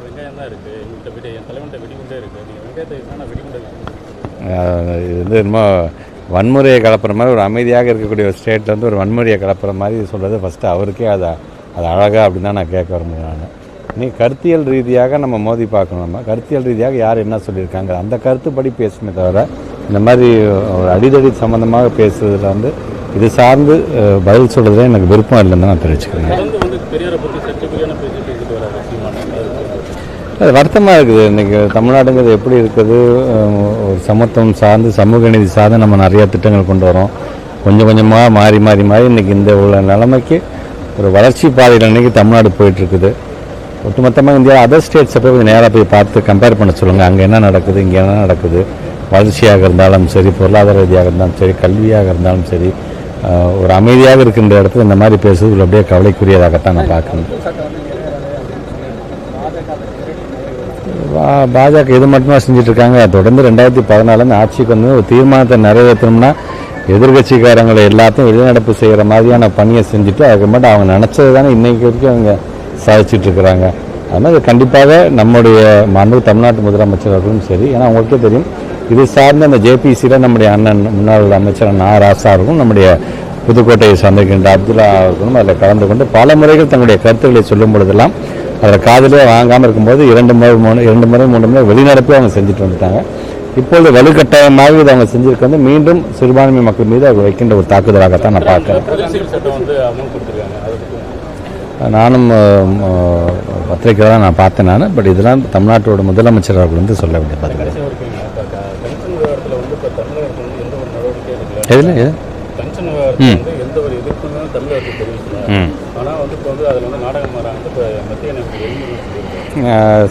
வெங்காயம் தான் இருக்குது, எங்கள்கிட்ட என் தலைவன்கிட்ட வெடிகுண்டே இருக்குது, நீங்கள் வெங்காயத்தை என்ன வெடிகுண்டை இது வந்து என்னமோ வன்முறையை கலப்புற மாதிரி ஒரு அமைதியாக இருக்கக்கூடிய ஒரு ஸ்டேட்டில் வந்து ஒரு வன்முறையை கலப்புற மாதிரி சொல்கிறது ஃபஸ்ட்டு அவருக்கே அது அழகாக அப்படின்னு தான் நான் கேட்க விரும்புகிறேன். நான் நீ கருத்தியல் ரீதியாக நம்ம மோதி பார்க்கணும். நம்ம கருத்தியல் ரீதியாக யார் என்ன சொல்லியிருக்காங்க அந்த கருத்துப்படி பேசுமே தவிர இந்த மாதிரி ஒரு அடிதடி சம்மந்தமாக பேசுறதுல வந்து இது சார்ந்து பதில் சொல்கிறதுல எனக்கு விருப்பம் இல்லைன்னு நான் தெரிவிச்சுக்கிறேன். அது வருத்தமாக இருக்குது. இன்றைக்கி தமிழ்நாடுங்கிறது எப்படி இருக்குது, ஒரு சமத்துவம் சார்ந்து சமூக நீதி சார்ந்து நம்ம நிறையா திட்டங்கள் கொண்டு வரோம். கொஞ்சம் கொஞ்சமாக மாறி மாறி மாறி இன்றைக்கி இந்த உள்ள நிலைமைக்கு ஒரு வளர்ச்சி பாதையில் இன்றைக்கி தமிழ்நாடு போயிட்டுருக்குது. ஒட்டுமொத்தமாக இந்தியா அதர் ஸ்டேட்ஸை போய் கொஞ்சம் நேராக போய் பார்த்து கம்பேர் பண்ண சொல்லுங்கள். அங்கே என்ன நடக்குது, இங்கே என்ன நடக்குது, வளர்ச்சியாக இருந்தாலும் சரி, பொருளாதார ரீதியாக இருந்தாலும் சரி, கல்வியாக இருந்தாலும் சரி, ஒரு அமைதியாக இருக்கின்ற இடத்துல இந்த மாதிரி பேசுறது அப்படியே கவலைக்குரியதாகத்தான் நான் பார்க்கணும். பாஜக இது மட்டுமா செஞ்சிட்ருக்காங்க. தொடர்ந்து 2014 ஆட்சிக்கு வந்து ஒரு தீர்மானத்தை நிறைவேற்றணும்னா எதிர்கட்சிக்காரங்களை எல்லாத்தையும் வெளிநடப்பு செய்கிற மாதிரியான பணியை செஞ்சுட்டு அதுக்கப்புறமேட்டு அவங்க நினச்சது தானே இன்றைக்கு வரைக்கும் அவங்க சாதிச்சிட்ருக்குறாங்க. அதனால் கண்டிப்பாக நம்முடைய மாண்பு தமிழ்நாட்டு முதலமைச்சர் அவர்களும் சரி, ஏன்னா அவங்களுக்கே தெரியும் இது சார்ந்த அந்த ஜேபிசியில் நம்முடைய அண்ணன் முன்னாள் அமைச்சர் ராசா அவர்களும் நம்முடைய புதுக்கோட்டையை சந்திக்கின்ற அப்துல்லா அவர்களும் அதில் கலந்து கொண்டு பல முறைகள் தங்களுடைய கருத்துக்களை சொல்லும் பொழுதெல்லாம் அதில் காதிலே வாங்காமல் இருக்கும்போது 2 முறை 3 முறை வெளிநடப்பே அவங்க செஞ்சுட்டு வந்துட்டாங்க. இப்பொழுது வலுக்கட்டாயமாக இது அவங்க செஞ்சுருக்க வந்து மீண்டும் சிறுபான்மை மக்கள் மீது அவங்க வைக்கின்ற ஒரு தாக்குதலாகத்தான் நான் பார்க்குறேன். நானும் பத்திரிக்கையில் தான் நான் பார்த்தேன் நான். பட் இதெல்லாம் தமிழ்நாட்டோட முதலமைச்சர் அவர்கள் வந்து சொல்ல வேண்டிய பார்த்துக்கிறேன். எதில்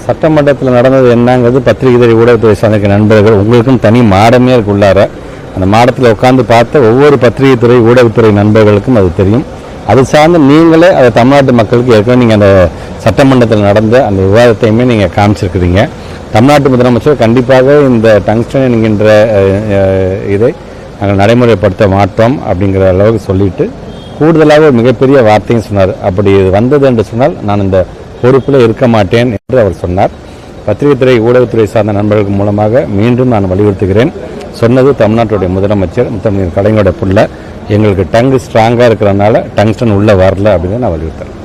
சட்டமன்றத்தில் நடந்தது என்னங்கிறது பத்திரிகை ஊடகத்துறை சார்ந்த நண்பர்கள் உங்களுக்கும் தனி மாடமே இருக்குள்ளார அந்த மாடத்தில் உட்காந்து பார்த்த ஒவ்வொரு பத்திரிகை துறை ஊடகத்துறை நண்பர்களுக்கும் அது தெரியும். அது சார்ந்து நீங்களே அதை தமிழ்நாட்டு மக்களுக்கு ஏற்கனவே நீங்கள் அந்த சட்டமன்றத்தில் நடந்த அந்த விவாதத்தையுமே நீங்கள் காமிச்சிருக்கிறீங்க. தமிழ்நாட்டு முதலமைச்சர் கண்டிப்பாக இந்த டங்ஸ்டன் என்கின்ற இதை நாங்கள் நடைமுறைப்படுத்த மாட்டோம் அப்படிங்கிற அளவுக்கு சொல்லிட்டு கூடுதலாக ஒரு மிகப்பெரிய வார்த்தையும் சொன்னார். அப்படி வந்தது என்று சொன்னால் நான் இந்த பொறுப்பில் இருக்க மாட்டேன் என்று அவர் சொன்னார். பத்திரிகை துறை ஊடகத்துறை சார்ந்த நண்பர்கள் மூலமாக மீண்டும் நான் வலியுறுத்துகிறேன். சொன்னது தமிழ்நாட்டுடைய முதலமைச்சர் முத்தமிழ் கலைஞரோட புள்ள. எங்களுக்கு டங்கு ஸ்ட்ராங்காக இருக்கிறதுனால டங்ஸ்டன் உள்ளே வரல அப்படின்னு நான் வலியுறுத்துறேன்.